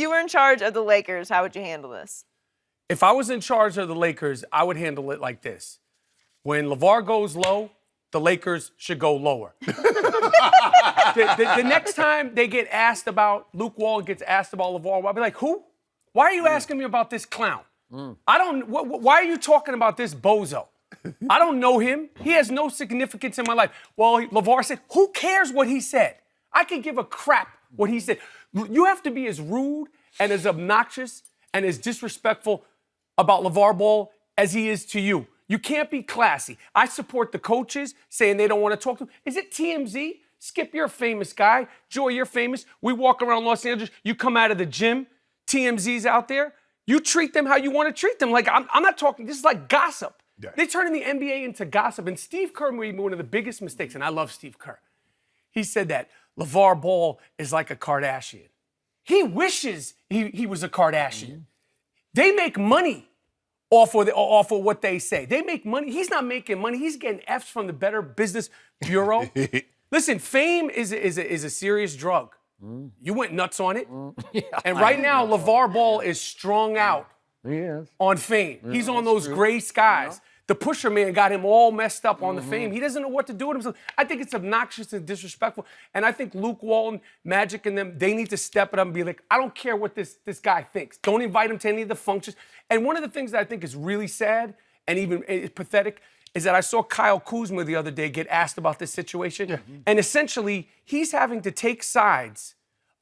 you were in charge of the Lakers, how would you handle this? If I was in charge of the Lakers, I would handle it like this. When LaVar goes low, the Lakers should go lower. the next time they get asked about, Luke Walton gets asked about LaVar, I'll be like, who? Why are you asking me about this clown? Why are you talking about this bozo? I don't know him. He has no significance in my life. Well, LaVar said, who cares what he said? I can give a crap what he said. You have to be as rude and as obnoxious and as disrespectful about LaVar Ball as he is to you. You can't be classy. I support the coaches saying they don't want to talk to him. Is it TMZ? Skip, you're a famous guy. Joy, you're famous. We walk around Los Angeles. You come out of the gym. TMZ's out there. You treat them how you want to treat them. Like, I'm not talking, this is like gossip. Yeah. They're turning the NBA into gossip. And Steve Kerr made one of the biggest mistakes, and I love Steve Kerr. He said that LaVar Ball is like a Kardashian. He wishes he was a Kardashian. Mm-hmm. They make money off of what they say. They make money. He's not making money. He's getting F's from the Better Business Bureau. Listen, fame is a serious drug. Mm. You went nuts on it. Mm. Yeah, and right now, LaVar Ball is strung out on fame. Yeah, he's on those gray skies. Yeah. The Pusher Man got him all messed up on the fame. He doesn't know what to do with himself. I think it's obnoxious and disrespectful. And I think Luke Walton, Magic, and them, they need to step it up and be like, I don't care what this guy thinks. Don't invite him to any of the functions. And one of the things that I think is really sad and even pathetic is that I saw Kyle Kuzma the other day get asked about this situation. Yeah. And essentially, he's having to take sides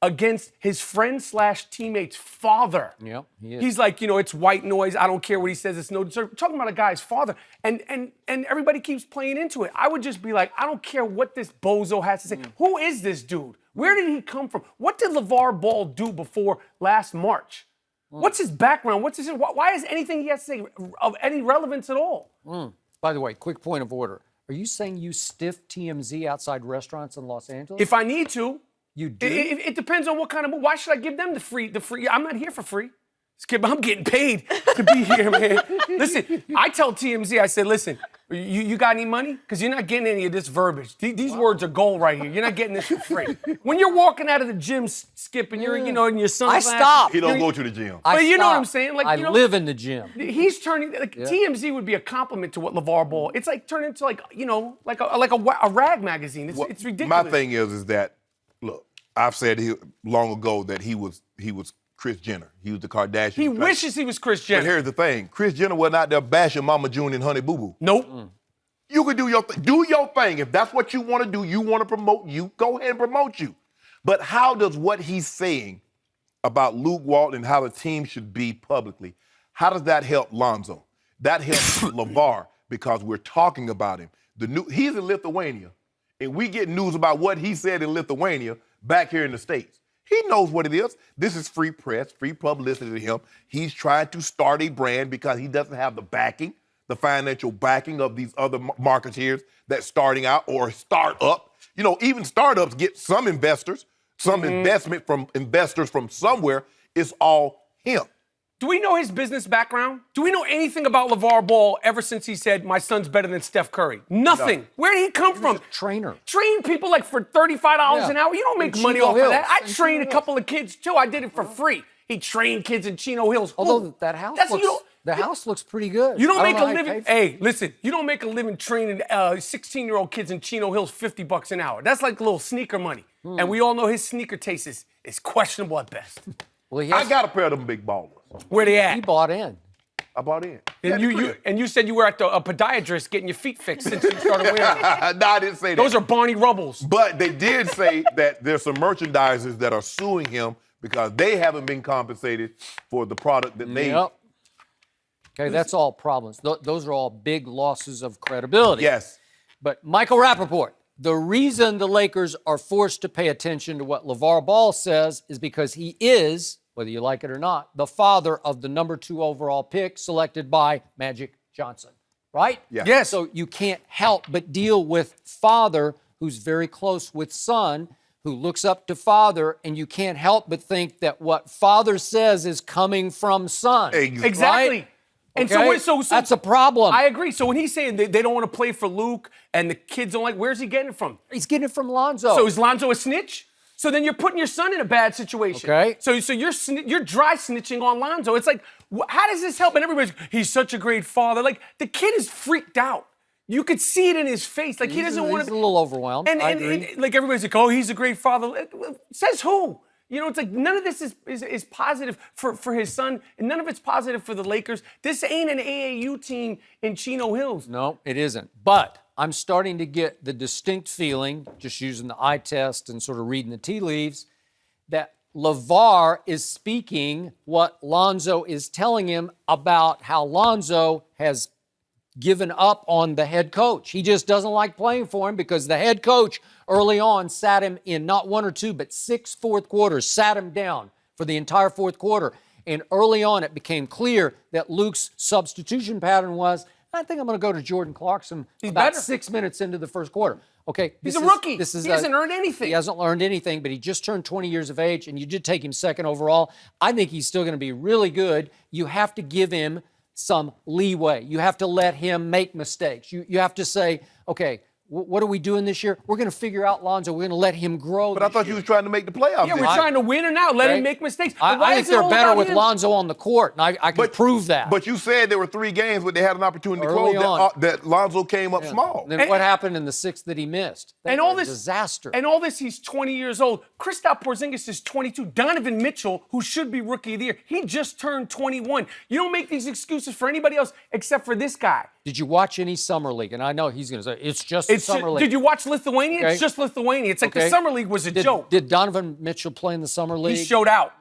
against his friend/teammate's father. Yep, he is. He's like, it's white noise. I don't care what he says. It's no deserve. Talking about a guy's father. And everybody keeps playing into it. I would just be like, I don't care what this bozo has to say. Who is this dude? Where did he come from? What did LaVar Ball do before last March? What's his background? Why is anything he has to say of any relevance at all? By the way, quick point of order. Are you saying you stiff TMZ outside restaurants in Los Angeles? If I need to. You do? It depends on what kind of. Why should I give them the free? I'm not here for free. Skip, I'm getting paid to be here, man. Listen, I tell TMZ, I said, listen, you got any money? Because you're not getting any of this verbiage. These words are gold right here. You're not getting this for free. When you're walking out of the gym, Skip, and you're, in your sunglasses. I stop. He don't go to the gym. But you know what I'm saying? Like, I live in the gym. He's turning, TMZ would be a compliment to what LaVar Ball. It's like turning into like a rag magazine. It's ridiculous. My thing is that, look, I've said long ago that he was Kris Jenner. He was the Kardashian. He wishes he was Kris Jenner. But here's the thing. Kris Jenner was not there bashing Mama June and Honey Boo Boo. Nope. You can do your thing. Do your thing. If that's what you want to do, you want to promote you, go ahead and promote you. But how does what he's saying about Luke Walton and how the team should be publicly, how does that help Lonzo? That helps LaVar because we're talking about him. He's in Lithuania, and we get news about what he said in Lithuania back here in the States. He knows what it is. This is free press, free publicity to him. He's trying to start a brand because he doesn't have the backing, the financial backing of these other marketeers that's starting out or start up. Even startups get some investors, some investment from investors from somewhere. It's all him. Do we know his business background? Do we know anything about LaVar Ball ever since he said, my son's better than Steph Curry? Nothing. No. Where did he come from? Trainer. Train people like for $35 an hour. You don't make money off of that. I trained a couple of kids too. I did it for free. He trained kids in Chino Hills. Although that house house looks pretty good. You don't make a living. Hey, listen, you don't make a living training 16-year-old kids in Chino Hills $50 an hour. That's like a little sneaker money. And we all know his sneaker taste is questionable at best. Well, I got a pair of them big ballers. Where they at? He bought in. I bought in. And you said you were at a podiatrist getting your feet fixed since you started wearing them. No, I didn't say that. Those are Barney Rubbles. But they did say that there's some merchandisers that are suing him because they haven't been compensated for the product that they... Yep. Okay, that's all problems. Those are all big losses of credibility. Yes. But Michael Rapaport, the reason the Lakers are forced to pay attention to what LaVar Ball says is because he is, whether you like it or not, the father of the number 2 overall pick selected by Magic Johnson, right? Yeah. Yes. So you can't help but deal with father who's very close with son, who looks up to father, and you can't help but think that what father says is coming from son. Exactly. Right? And okay? so that's a problem. I agree. So when he's saying they don't want to play for Luke and the kids don't like, where's he getting it from? He's getting it from Lonzo. So is Lonzo a snitch? So then you're putting your son in a bad situation. Okay. So you're dry snitching on Lonzo. It's like, how does this help? And everybody's, he's such a great father. Like, the kid is freaked out. You could see it in his face. Like, he doesn't want to. He's a little overwhelmed. I agree. And like, everybody's like, oh, he's a great father. Says who? You know, it's like none of this is positive for his son, and none of it's positive for the Lakers. This ain't an AAU team in Chino Hills. No, it isn't. But I'm starting to get the distinct feeling, just using the eye test and sort of reading the tea leaves, that LaVar is speaking what Lonzo is telling him about how Lonzo has given up on the head coach. He just doesn't like playing for him because the head coach early on sat him in not 1 or 2, but 6 fourth quarters, sat him down for the entire fourth quarter. And early on, it became clear that Luke's substitution pattern was, I think I'm going to go to Jordan Clarkson about better. 6 minutes into the first quarter. Okay, He's a rookie. He hasn't earned anything. He hasn't learned anything, but he just turned 20 years of age, and you did take him second overall. I think he's still going to be really good. You have to give him some leeway. You have to let him make mistakes. You have to say, okay, what are we doing this year? We're going to figure out Lonzo. We're going to let him grow. But I thought you was trying to make the playoffs. Yeah, we're trying to win or now. Let him make mistakes. I think they're better with Lonzo on the court, and I can prove that. But you said there were 3 games where they had an opportunity to Early close on. that Lonzo came up small. Then what happened in the 6th that he missed? And all this disaster. And all this, he's 20 years old. Kristaps Porzingis is 22. Donovan Mitchell, who should be Rookie of the Year, he just turned 21. You don't make these excuses for anybody else except for this guy. Did you watch any Summer League? And I know he's going to say, it's just Summer League. Did you watch Lithuania? Okay. It's just Lithuania. It's like the Summer League was a joke. Did Donovan Mitchell play in the Summer League? He showed out.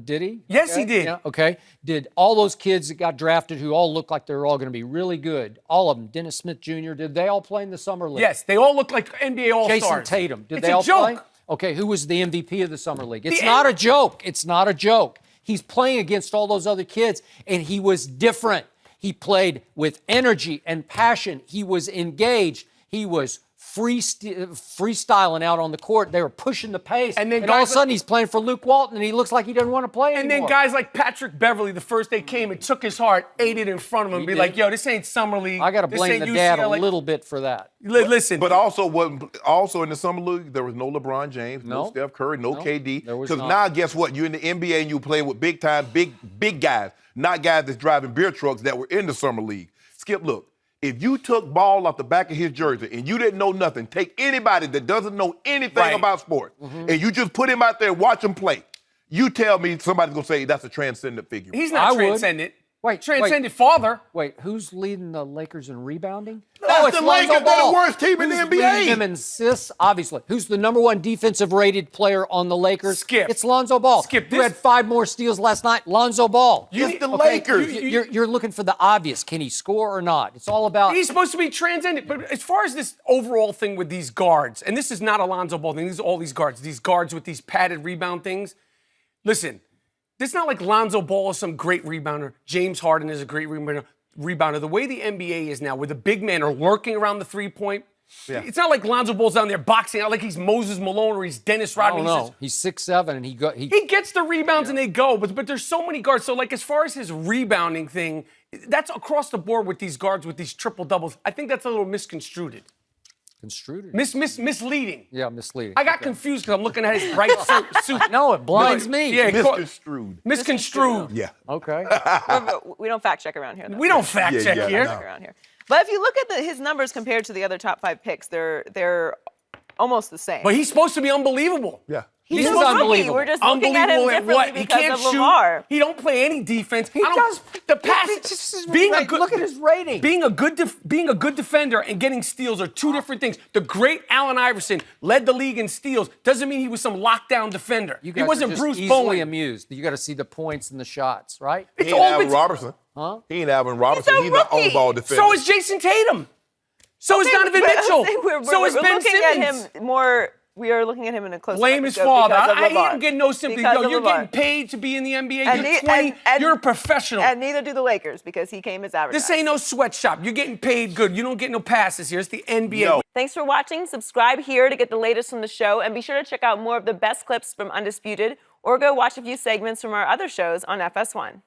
Did he? Yes, he did. Yeah, okay. Did all those kids that got drafted who all look like they're all going to be really good, all of them, Dennis Smith Jr., did they all play in the Summer League? Yes, they all look like NBA All-Stars. Jason Tatum, did It's they a all joke. play? Okay, who was the MVP of the Summer League? It's not a joke. It's not a joke. He's playing against all those other kids, and he was different. He played with energy and passion. He was engaged. He was freestyling out on the court. They were pushing the pace. And all of a sudden, he's playing for Luke Walton, and he looks like he doesn't want to play anymore. And then guys like Patrick Beverly, the first day came and took his heart, ate it in front of him, and be like, yo, this ain't Summer League. I got to blame the dad a little bit for that. Listen. But also in the Summer League, there was no LeBron James, no Steph Curry, no KD. Because now, guess what? You're in the NBA and you play with big guys, not guys that's driving beer trucks that were in the Summer League. Skip, look. If you took Ball off the back of his jersey and you didn't know nothing, take anybody that doesn't know anything about sports, and you just put him out there and watch him play, you tell me somebody's going to say that's a transcendent figure. He's not transcendent. Wait, transcendent father. Wait, who's leading the Lakers in rebounding? That's the Lakers. They're the worst team in the NBA. Leading them in assists, obviously. Who's the number 1 defensive rated player on the Lakers? Skip. It's Lonzo Ball. Skip. Who had 5 more steals last night? Lonzo Ball. It's the Lakers. You're looking for the obvious. Can he score or not? It's all about. He's supposed to be transcendent. But as far as this overall thing with these guards, and this is not a Lonzo Ball thing, these are all these guards with these padded rebound things. Listen. It's not like Lonzo Ball is some great rebounder. James Harden is a great rebounder. The way the NBA is now, where the big men are lurking around the three-point, it's not like Lonzo Ball's down there boxing out like he's Moses Malone or he's Dennis Rodman. No, he's 6'7", and he gets the rebounds and they go, but there's so many guards. So, like, as far as his rebounding thing, that's across the board with these guards with these triple doubles. I think that's a little misconstrued. Misleading. Yeah, misleading. I got confused because I'm looking at his bright suit. No, it blinds me. Yeah, misconstrued. Yeah. Okay. We don't fact check around here, though. We don't fact check here. Around here. But if you look at his numbers compared to the other top 5 picks, they're almost the same. But he's supposed to be unbeevable. Yeah. He's unbelievable. We're just looking at him differently because of LaVar. He don't play any defense. He does. The pass. Look at his rating. Being a good defender and getting steals are 2 different things. The great Allen Iverson led the league in steals. Doesn't mean he was some lockdown defender. He wasn't Bruce easily Bowen. amused. You got to see the points and the shots, right? He ain't Allen Robertson. Huh? He ain't Allen Robertson. He's an on-ball defender. So is Jason Tatum. So is Donovan Mitchell. So is Ben Simmons. At him more. We are looking at him in a close. Blame his father. He don't get no sympathy. You're getting paid to be in the NBA. You're 20. You're a professional. And neither do the Lakers because he came as advertised. This ain't no sweatshop. You're getting paid good. You don't get no passes here. It's the NBA. No. Thanks for watching. Subscribe here to get the latest from the show. And be sure to check out more of the best clips from Undisputed or go watch a few segments from our other shows on FS1.